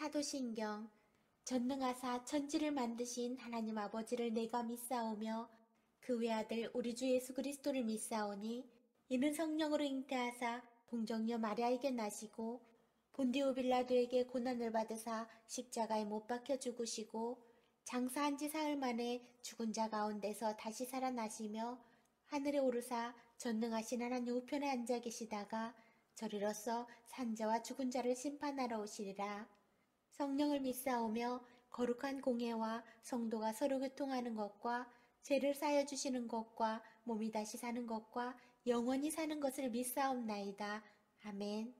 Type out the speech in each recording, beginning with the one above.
사도신경. 전능하사 천지를 만드신 하나님 아버지를 내가 믿사오며 그 외아들 우리 주 예수 그리스도를 믿사오니 이는 성령으로 잉태하사 동정녀 마리아에게 나시고 본디오 빌라도에게 고난을 받으사 십자가에 못 박혀 죽으시고 장사한 지 사흘 만에 죽은 자 가운데서 다시 살아나시며 하늘에 오르사 전능하신 하나님 우편에 앉아 계시다가 저리로서 산자와 죽은 자를 심판하러 오시리라. 성령을 믿사오며 거룩한 공예와 성도가 서로 교통하는 것과 죄를 사여 주시는 것과 몸이 다시 사는 것과 영원히 사는 것을 믿사옵나이다. 아멘.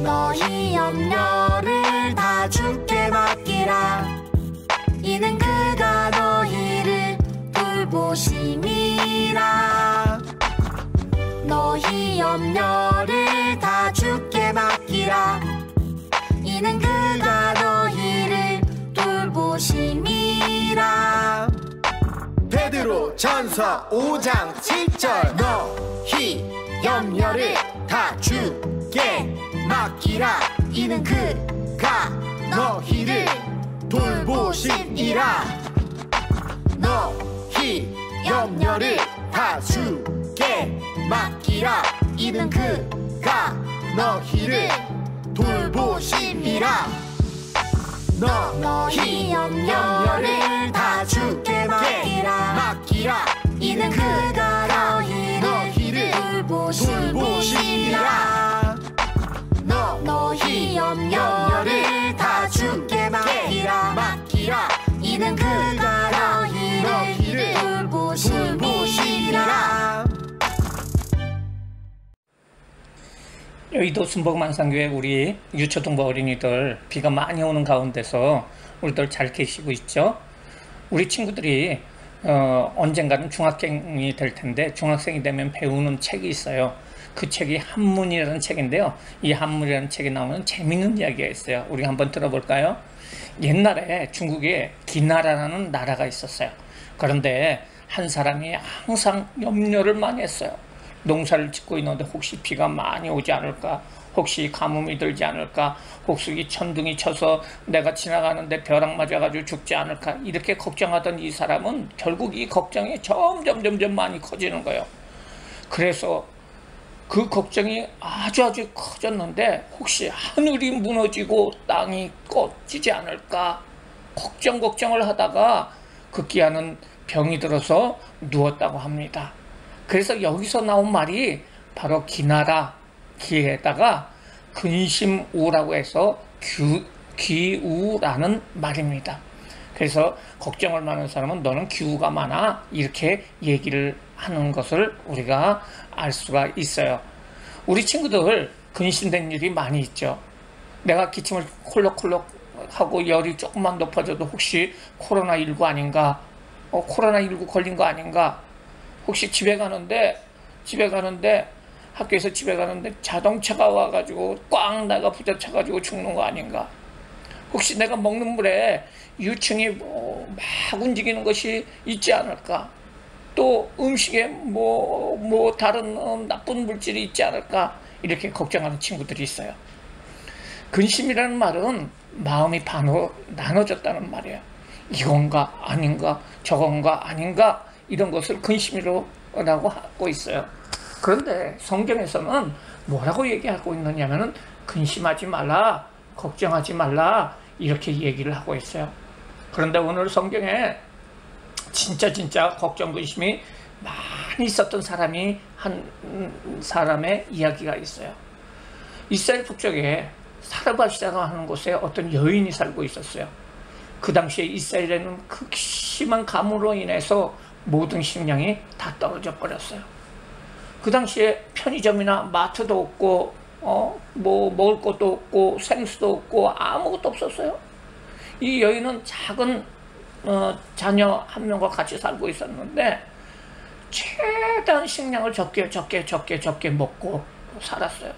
너희 염려를 다 주께 맡기라. 이는 그가 너희를 돌보심이라. 너희 염려를 다 주께 맡기라. 이는 그가 너희를 돌보심이라. 베드로 전서 5장 7절. 너희 염려를 다 주께 맡기라. 이는 그가 너희를 돌보심이라. 너희 염려를 다 주께 맡기라. 이는 그가 너희를 돌보심이라. 너희 염려를 다 주께 맡기라. 이는 그가 너희를 돌보심이라. 너희 염려를 다 주께 맡기라. 이는 그가 너희를 돌보심이라. 여의도 순복만상교회 우리 유초동부 어린이들 비가 많이 오는 가운데서 우리들 잘 계시고 있죠. 우리 친구들이 언젠가는 중학생이 될 텐데 중학생이 되면 배우는 책이 있어요. 그 책이 한문이라는 책인데요. 이 한문이라는 책에 나오는 재미있는 이야기가 있어요. 우리 한번 들어볼까요? 옛날에 중국에 기나라라는 나라가 있었어요. 그런데 한 사람이 항상 염려를 많이 했어요. 농사를 짓고 있는데 혹시 비가 많이 오지 않을까, 혹시 가뭄이 들지 않을까, 혹시 천둥이 쳐서 내가 지나가는데 벼락 맞아가지고 죽지 않을까, 이렇게 걱정하던 이 사람은 결국 이 걱정이 점점 많이 커지는 거예요. 그래서 그 걱정이 아주 커졌는데 혹시 하늘이 무너지고 땅이 꺼지지 않을까 걱정을 하다가 급기야는 병이 들어서 누웠다고 합니다. 그래서 여기서 나온 말이 바로 기나라, 기에다가 근심우라고 해서 기우라는 말입니다. 그래서 걱정을 많은 사람은 너는 기우가 많아, 이렇게 얘기를 하는 것을 우리가 알 수가 있어요. 우리 친구들 근심된 일이 많이 있죠. 내가 기침을 콜록콜록 하고 열이 조금만 높아져도 혹시 코로나19 아닌가, 코로나19 걸린 거 아닌가, 혹시 집에 가는데 학교에서 집에 가는데 자동차가 와가지고 꽝 내가 부딪혀가지고 죽는 거 아닌가, 혹시 내가 먹는 물에 유충이 막 움직이는 것이 있지 않을까, 또 음식에 다른 나쁜 물질이 있지 않을까, 이렇게 걱정하는 친구들이 있어요. 근심이라는 말은 마음이 반으로 나눠졌다는 말이에요. 이건가 아닌가, 저건가 아닌가, 이런 것을 근심이라고 하고 있어요. 그런데 성경에서는 뭐라고 얘기하고 있느냐면은 근심하지 말라, 걱정하지 말라, 이렇게 얘기를 하고 있어요. 그런데 오늘 성경에 진짜 걱정 근심이 많이 있었던 사람이 한 사람의 이야기가 있어요. 이스라엘 북쪽에 사르밧이라고 하는 곳에 어떤 여인이 살고 있었어요. 그 당시에 이스라엘에는 극심한 가뭄으로 인해서 모든 식량이 다 떨어져 버렸어요. 그 당시에 편의점이나 마트도 없고 먹을 것도 없고 생수도 없고 아무것도 없었어요. 이 여인은 작은 자녀 한 명과 같이 살고 있었는데 최대한 식량을 적게 먹고 살았어요.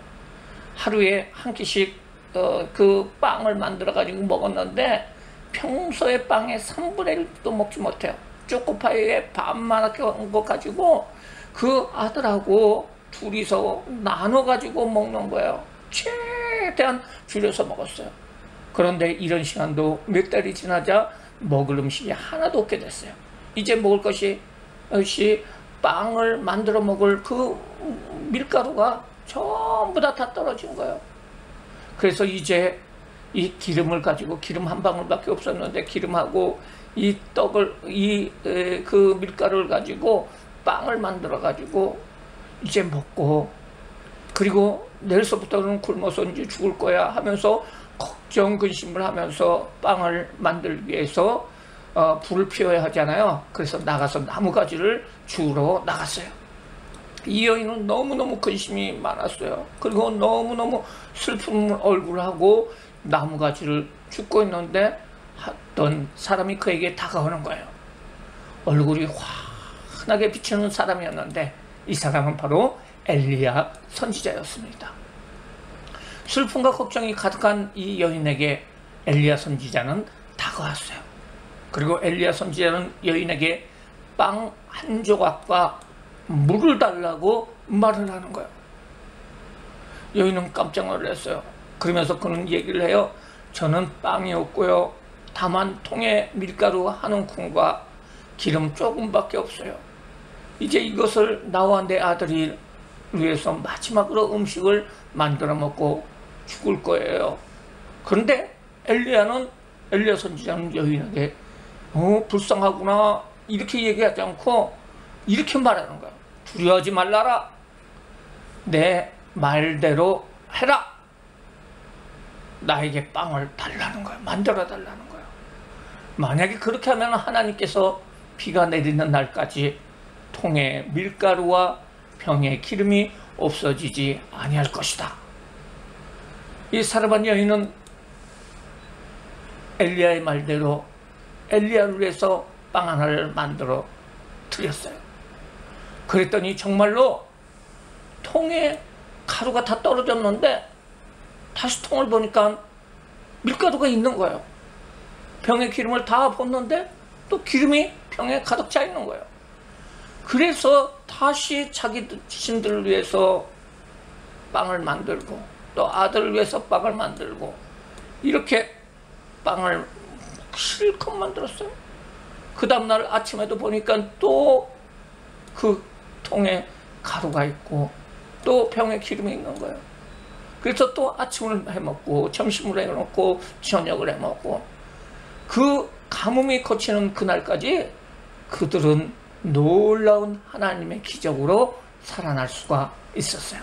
하루에 한 끼씩 그 빵을 만들어 가지고 먹었는데 평소에 빵의 3분의 1도 먹지 못해요. 초코파이에 반만하게 한 거 가지고 그 아들하고 둘이서 나눠 가지고 먹는 거예요. 최대한 줄여서 먹었어요. 그런데 이런 시간도 몇 달이 지나자 먹을 음식이 하나도 없게 됐어요. 이제 먹을 것이 빵을 만들어 먹을 그 밀가루가 전부 다 떨어진 거예요. 그래서 이제 이 기름을 가지고, 기름 한 방울밖에 없었는데 기름하고 이 떡을 그 밀가루를 가지고 빵을 만들어 가지고 이제 먹고, 그리고 내일서부터는 굶어서 이제 죽을 거야 하면서 걱정 근심을 하면서 빵을 만들기 위해서 불을 피워야 하잖아요. 그래서 나가서 나무가지를 주우러 나갔어요. 이 여인은 너무너무 근심이 많았어요. 그리고 너무너무 슬픈 얼굴하고 나무가지를 줍고 있는데 어떤 사람이 그에게 다가오는 거예요. 얼굴이 환하게 비치는 사람이었는데 이 사람은 바로 엘리야 선지자였습니다. 슬픔과 걱정이 가득한 이 여인에게 엘리야 선지자는 다가왔어요. 그리고 엘리야 선지자는 여인에게 빵 한 조각과 물을 달라고 말을 하는 거예요. 여인은 깜짝 놀랐어요. 그러면서 그는 얘기를 해요. 저는 빵이 없고요, 다만 통에 밀가루 한 움큼과 기름 조금밖에 없어요. 이제 이것을 나와 내 아들이 위해서 마지막으로 음식을 만들어 먹고 죽을 거예요. 그런데 엘리야 선지자는 여인에게 불쌍하구나 이렇게 얘기하지 않고 이렇게 말하는 거야. 두려워하지 말라라. 내 말대로 해라. 나에게 빵을 달라는 거야. 만들어 달라는 거야. 만약에 그렇게 하면 하나님께서 비가 내리는 날까지 통에 밀가루와 병에 기름이 없어지지 아니할 것이다. 이 사르밧 여인은 엘리야의 말대로 엘리야를 위해서 빵 하나를 만들어 드렸어요. 그랬더니 정말로 통에 가루가 다 떨어졌는데 다시 통을 보니까 밀가루가 있는 거예요. 병에 기름을 다 붓는데 또 기름이 병에 가득 차 있는 거예요. 그래서 다시 자기 자신들을 위해서 빵을 만들고 또 아들을 위해서 빵을 만들고 이렇게 빵을 실컷 만들었어요. 그 다음날 아침에도 보니까 또 그 통에 가루가 있고 또 병에 기름이 있는 거예요. 그래서 또 아침을 해먹고 점심을 해먹고 저녁을 해먹고 그 가뭄이 거치는 그날까지 그들은 놀라운 하나님의 기적으로 살아날 수가 있었어요.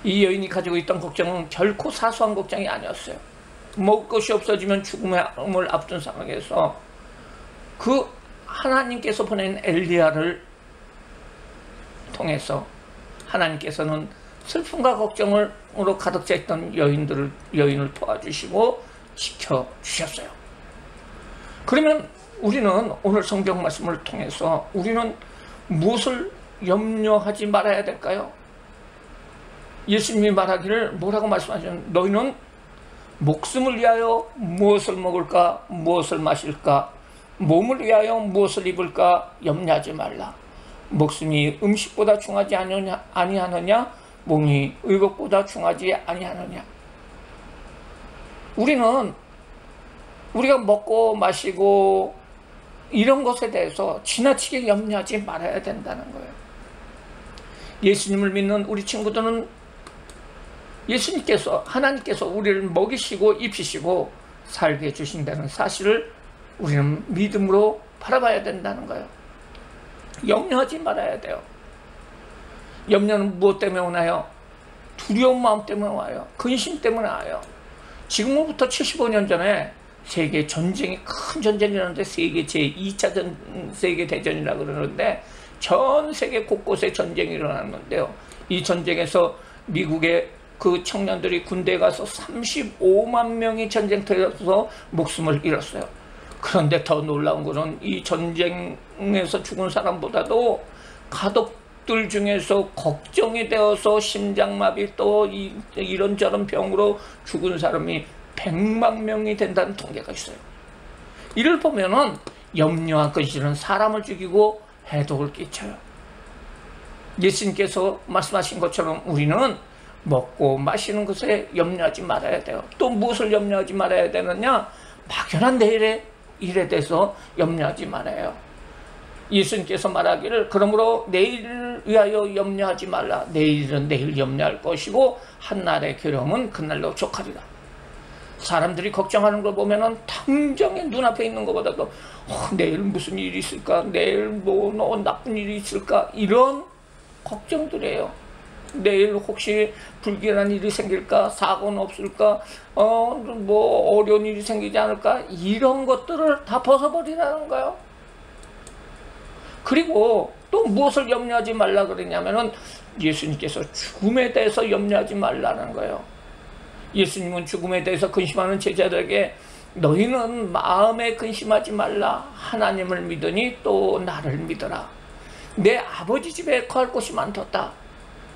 이 여인이 가지고 있던 걱정은 결코 사소한 걱정이 아니었어요. 먹을 것이 없어지면 죽음을 앞둔 상황에서 그 하나님께서 보낸 엘리야를 통해서 하나님께서는 슬픔과 걱정으로 가득 차 있던 여인을 도와주시고 지켜주셨어요. 그러면 우리는 오늘 성경 말씀을 통해서 우리는 무엇을 염려하지 말아야 될까요? 예수님이 말하기를 뭐라고 말씀하셨냐면 너희는 목숨을 위하여 무엇을 먹을까 무엇을 마실까 몸을 위하여 무엇을 입을까 염려하지 말라. 목숨이 음식보다 중하지 아니하느냐 몸이 의복보다 중하지 아니하느냐. 우리가 먹고 마시고 이런 것에 대해서 지나치게 염려하지 말아야 된다는 거예요. 예수님을 믿는 우리 친구들은 하나님께서 우리를 먹이시고 입히시고 살게 해주신다는 사실을 우리는 믿음으로 바라봐야 된다는 거예요. 염려하지 말아야 돼요. 염려는 무엇 때문에 오나요? 두려운 마음 때문에 와요. 근심 때문에 와요. 지금부터 75년 전에 세계 전쟁이 큰 전쟁이 일어났는데 세계 제2차 세계대전이라고 그러는데 전 세계 곳곳에 전쟁이 일어났는데요. 이 전쟁에서 미국의 그 청년들이 군대에 가서 35만 명이 전쟁터에서 목숨을 잃었어요. 그런데 더 놀라운 것은 이 전쟁에서 죽은 사람보다도 가족들 중에서 걱정이 되어서 심장마비 또 이런저런 병으로 죽은 사람이 100만 명이 된다는 통계가 있어요. 이를 보면은 염려와 근심은 사람을 죽이고 해독을 끼쳐요. 예수님께서 말씀하신 것처럼 우리는 먹고 마시는 것에 염려하지 말아야 돼요. 또 무엇을 염려하지 말아야 되느냐? 막연한 내일의 일에 대해서 염려하지 말아요. 예수님께서 말하기를 그러므로 내일을 위하여 염려하지 말라. 내일은 내일 염려할 것이고 한날의 괴로움은 그날로 족하리라. 사람들이 걱정하는 걸 보면은 당장에 눈앞에 있는 것보다도 내일 무슨 일이 있을까? 내일 뭐 나쁜 일이 있을까? 이런 걱정들이에요. 내일 혹시 불길한 일이 생길까? 사고는 없을까? 뭐 어려운 일이 생기지 않을까? 이런 것들을 다 벗어버리라는 거예요. 그리고 또 무엇을 염려하지 말라 그러냐면은 예수님께서 죽음에 대해서 염려하지 말라는 거예요. 예수님은 죽음에 대해서 근심하는 제자들에게 너희는 마음에 근심하지 말라. 하나님을 믿으니 또 나를 믿어라. 내 아버지 집에 거할 곳이 많도다.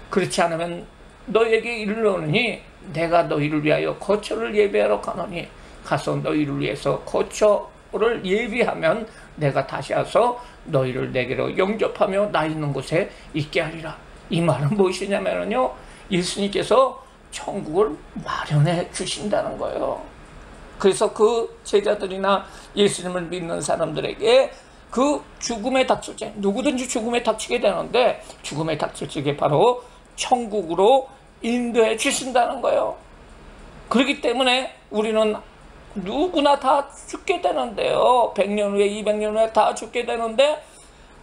그렇지 않으면 너에게 이르노니 내가 너희를 위하여 거처를 예비하러 가노니 가서 너희를 위해서 거처를 예비하면 내가 다시 와서 너희를 내게로 영접하며 나 있는 곳에 있게 하리라. 이 말은 무엇이냐면요, 예수님께서 천국을 마련해 주신다는 거예요. 그래서 그 제자들이나 예수님을 믿는 사람들에게 그 죽음에 닥칠 때 누구든지 죽음에 닥치게 되는데 죽음에 닥칠 적에 바로 천국으로 인도해 주신다는 거예요. 그렇기 때문에 우리는 누구나 다 죽게 되는데요. 100년 후에 200년 후에 다 죽게 되는데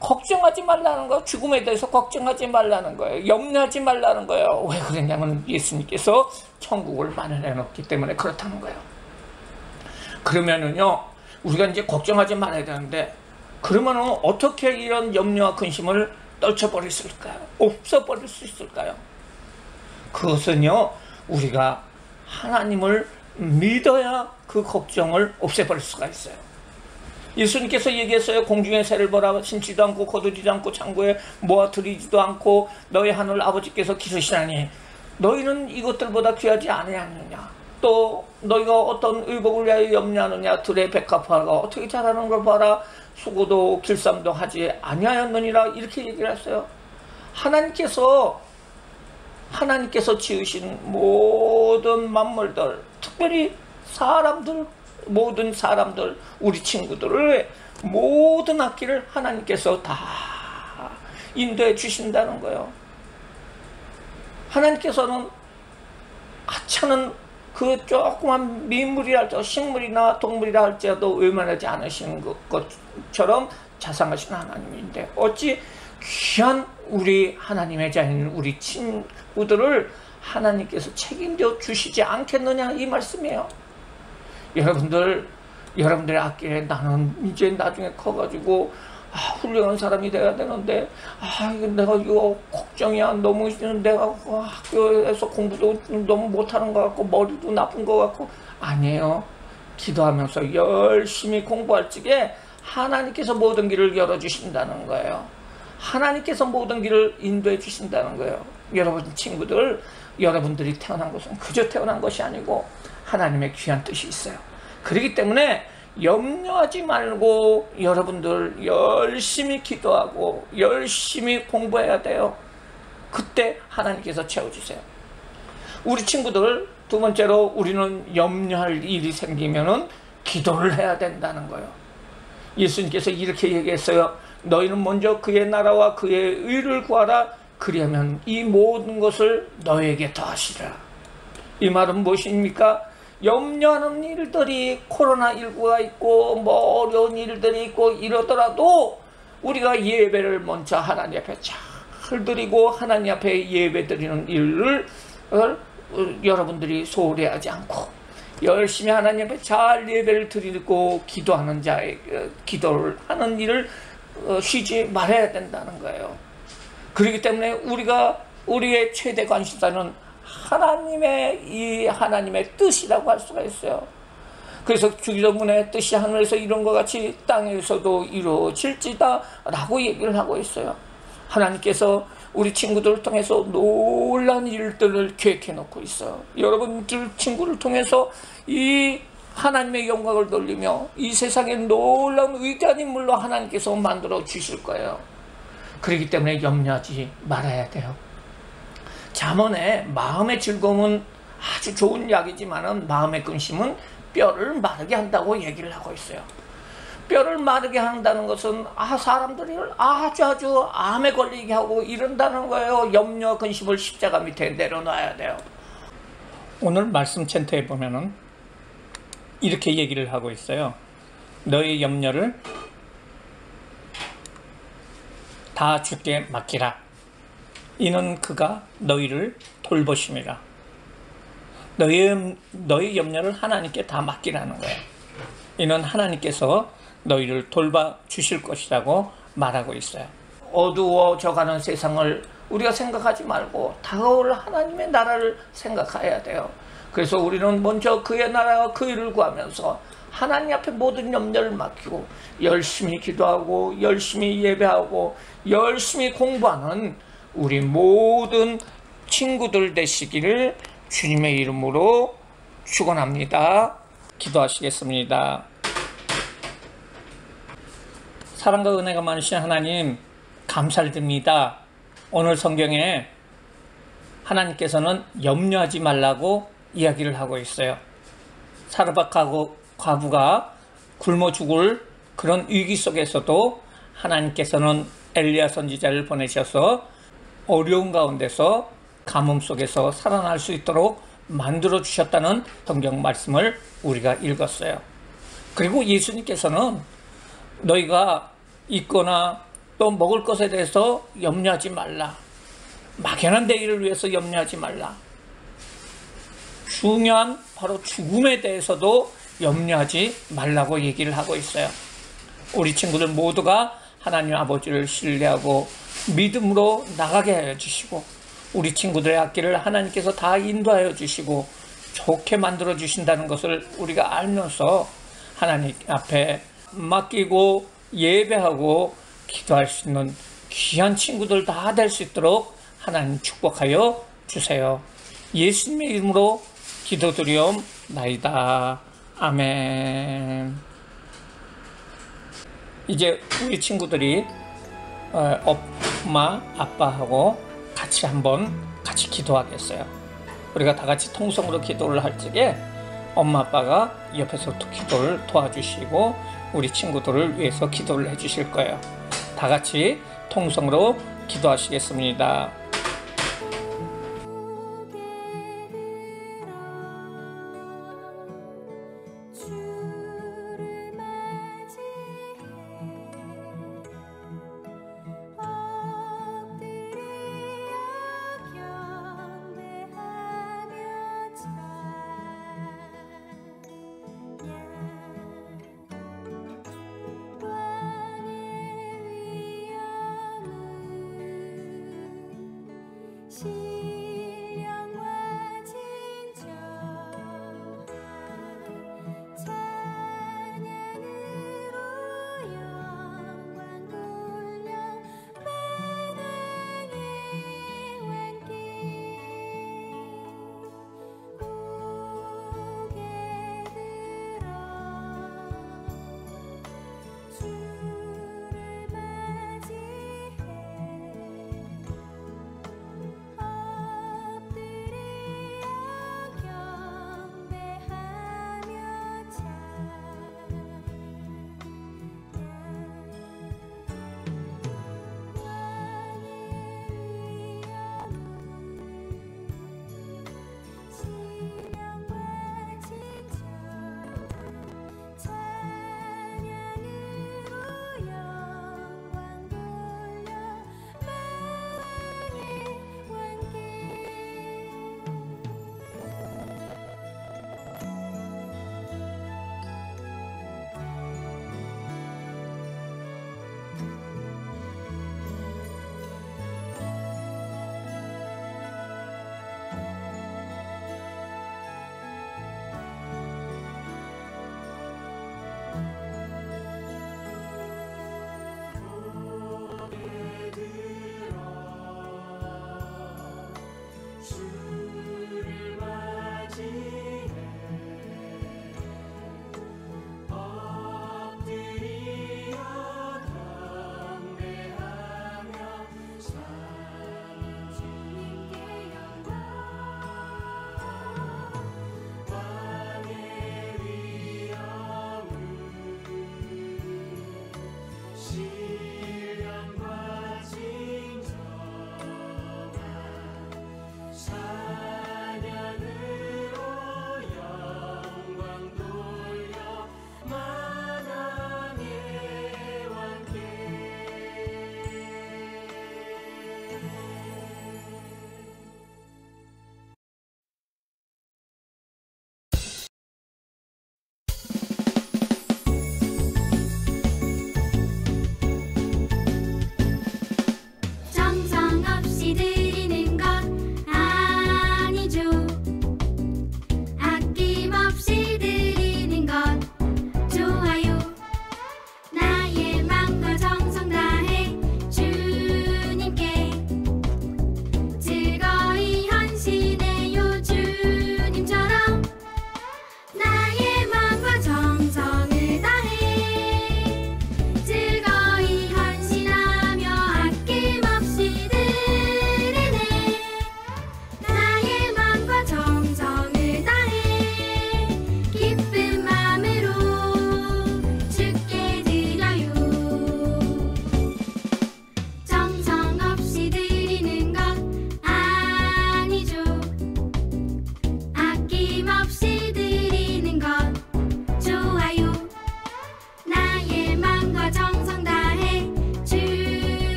걱정하지 말라는 거예요. 죽음에 대해서 걱정하지 말라는 거예요. 염려하지 말라는 거예요. 왜 그러냐면 예수님께서 천국을 마련해 놓기 때문에 그렇다는 거예요. 그러면은요, 우리가 이제 걱정하지 말아야 되는데 그러면은 어떻게 이런 염려와 근심을 떨쳐버릴 수 있을까요? 없어버릴 수 있을까요? 그것은요, 우리가 하나님을 믿어야 그 걱정을 없애버릴 수가 있어요. 예수님께서 얘기했어요. 공중의 새를 보라. 심지도 않고 거두지도 않고 창고에 모아 들이지도 않고 너희 하늘 아버지께서 기르시나니 너희는 이것들보다 귀하지 아니하느냐. 또 너희가 어떤 의복을 위하여 염려하느냐. 들의 백합화가 어떻게 자라는 걸 봐라. 수고도 길쌈도 하지 아니하였느니라. 이렇게 얘기를 했어요. 하나님께서 지으신 모든 만물들, 특별히 사람들, 모든 사람들, 우리 친구들을 모든 학기를 하나님께서 다 인도해 주신다는 거예요. 하나님께서는 하찮은 그 조그만 민물이라 할지라도 식물이나 동물이라 할지라도 외면하지 않으시는 것처럼 자상하신 하나님인데 어찌 귀한 우리 하나님의 자녀인 우리 친구들을 하나님께서 책임져 주시지 않겠느냐 이 말씀이에요. 여러분들의 앞길에 나는 이제 나중에 커가지고 훌륭한 사람이 돼야 되는데 이거 걱정이야. 너무 내가 학교에서 공부도 너무 못하는 것 같고 머리도 나쁜 것 같고 아니에요. 기도하면서 열심히 공부할 적에 하나님께서 모든 길을 열어주신다는 거예요. 하나님께서 모든 길을 인도해 주신다는 거예요. 여러분 친구들, 여러분들이 태어난 것은 그저 태어난 것이 아니고 하나님의 귀한 뜻이 있어요. 그렇기 때문에 염려하지 말고 여러분들 열심히 기도하고 열심히 공부해야 돼요. 그때 하나님께서 채워주세요. 우리 친구들 두 번째로 우리는 염려할 일이 생기면은 기도를 해야 된다는 거예요. 예수님께서 이렇게 얘기했어요. 너희는 먼저 그의 나라와 그의 의를 구하라. 그리하면 이 모든 것을 너에게 더하시리라. 이 말은 무엇입니까? 염려하는 일들이 코로나19가 있고 뭐 어려운 일들이 있고 이러더라도 우리가 예배를 먼저 하나님 앞에 잘 드리고 하나님 앞에 예배 드리는 일을 여러분들이 소홀히 하지 않고 열심히 하나님 앞에 잘 예배를 드리고 기도하는 자의 기도를 하는 일을 쉬지 말아야 된다는 거예요. 그렇기 때문에 우리의 최대 관심사는 하나님의 뜻이라고 할 수가 있어요. 그래서 주기도문의 뜻이 하늘에서 이룬 것 같이 땅에서도 이루어질지다 라고 얘기를 하고 있어요. 하나님께서 우리 친구들을 통해서 놀라운 일들을 계획해 놓고 있어요. 여러분들 친구를 통해서 이 하나님의 영광을 돌리며 이 세상에 놀라운 위대한 인물로 하나님께서 만들어 주실 거예요. 그렇기 때문에 염려하지 말아야 돼요. 잠언에 마음의 즐거움은 아주 좋은 약이지만 마음의 근심은 뼈를 마르게 한다고 얘기를 하고 있어요. 뼈를 마르게 한다는 것은 사람들이 아주 암에 걸리게 하고 이런다는 거예요. 염려 근심을 십자가 밑에 내려놔야 돼요. 오늘 말씀 챈트에 보면은 이렇게 얘기를 하고 있어요. 너의 염려를 다 주께 맡기라. 이는 그가 너희를 돌보심이라. 너희 염려를 하나님께 다 맡기라는 거예요. 이는 하나님께서 너희를 돌봐 주실 것이라고 말하고 있어요. 어두워져가는 세상을 우리가 생각하지 말고 다가올 하나님의 나라를 생각해야 돼요. 그래서 우리는 먼저 그의 나라와 그 일을 구하면서 하나님 앞에 모든 염려를 맡기고 열심히 기도하고 열심히 예배하고 열심히 공부하는 우리 모든 친구들 되시기를 주님의 이름으로 축원합니다. 기도하시겠습니다. 사랑과 은혜가 많으신 하나님 감사를 드립니다. 오늘 성경에 하나님께서는 염려하지 말라고 이야기를 하고 있어요. 사르밧 과부가 굶어 죽을 그런 위기 속에서도 하나님께서는 엘리야 선지자를 보내셔서 어려운 가운데서 가뭄 속에서 살아날 수 있도록 만들어 주셨다는 성경 말씀을 우리가 읽었어요. 그리고 예수님께서는 너희가 있거나 또 먹을 것에 대해서 염려하지 말라. 막연한 내일을 위해서 염려하지 말라. 중요한 바로 죽음에 대해서도 염려하지 말라고 얘기를 하고 있어요. 우리 친구들 모두가 하나님 아버지를 신뢰하고 믿음으로 나가게 하여 주시고 우리 친구들의 앞길을 하나님께서 다 인도하여 주시고 좋게 만들어 주신다는 것을 우리가 알면서 하나님 앞에 맡기고 예배하고 기도할 수 있는 귀한 친구들 다 될 수 있도록 하나님 축복하여 주세요. 예수님의 이름으로 기도드리옵나이다. 아멘. 이제 우리 친구들이 엄마 아빠하고 같이 기도하겠어요. 우리가 다 같이 통성으로 기도를 할 적에 엄마 아빠가 옆에서 기도를 도와주시고 우리 친구들을 위해서 기도를 해주실 거예요. 다 같이 통성으로 기도하시겠습니다.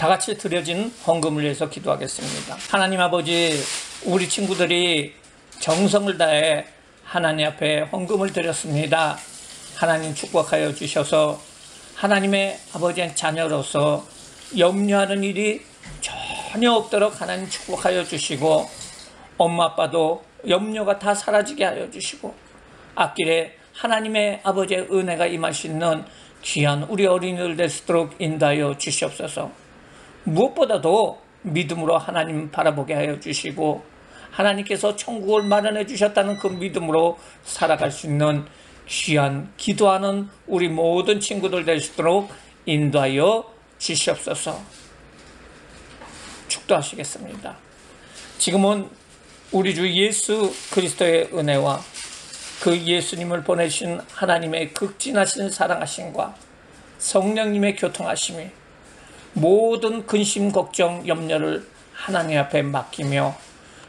다 같이 드려진 헌금을 위해서 기도하겠습니다. 하나님 아버지, 우리 친구들이 정성을 다해 하나님 앞에 헌금을 드렸습니다. 하나님 축복하여 주셔서 하나님의 아버지의 자녀로서 염려하는 일이 전혀 없도록 하나님 축복하여 주시고, 엄마 아빠도 염려가 다 사라지게 하여 주시고, 앞길에 하나님의 아버지의 은혜가 임할 수 있는 귀한 우리 어린이들 될 수 있도록 인도하여 주시옵소서. 무엇보다도 믿음으로 하나님 바라보게 하여 주시고, 하나님께서 천국을 마련해 주셨다는 그 믿음으로 살아갈 수 있는 귀한 기도하는 우리 모든 친구들 될 수 있도록 인도하여 주시옵소서. 축도하시겠습니다. 지금은 우리 주 예수 그리스도의 은혜와 그 예수님을 보내신 하나님의 극진하신 사랑하심과 성령님의 교통하심이 모든 근심, 걱정, 염려를 하나님 앞에 맡기며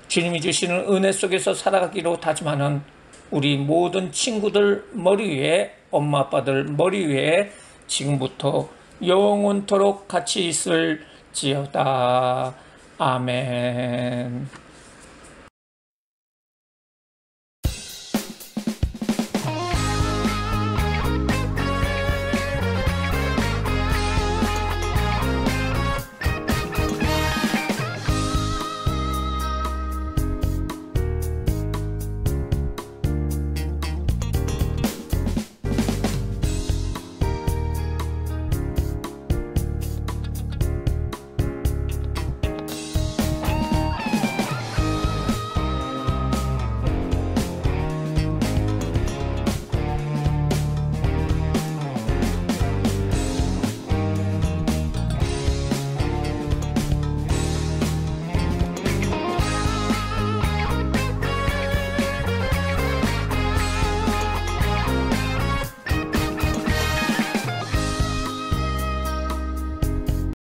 주님이 주시는 은혜 속에서 살아가기로 다짐하는 우리 모든 친구들 머리 위에, 엄마 아빠들 머리 위에 지금부터 영원토록 같이 있을지어다. 아멘.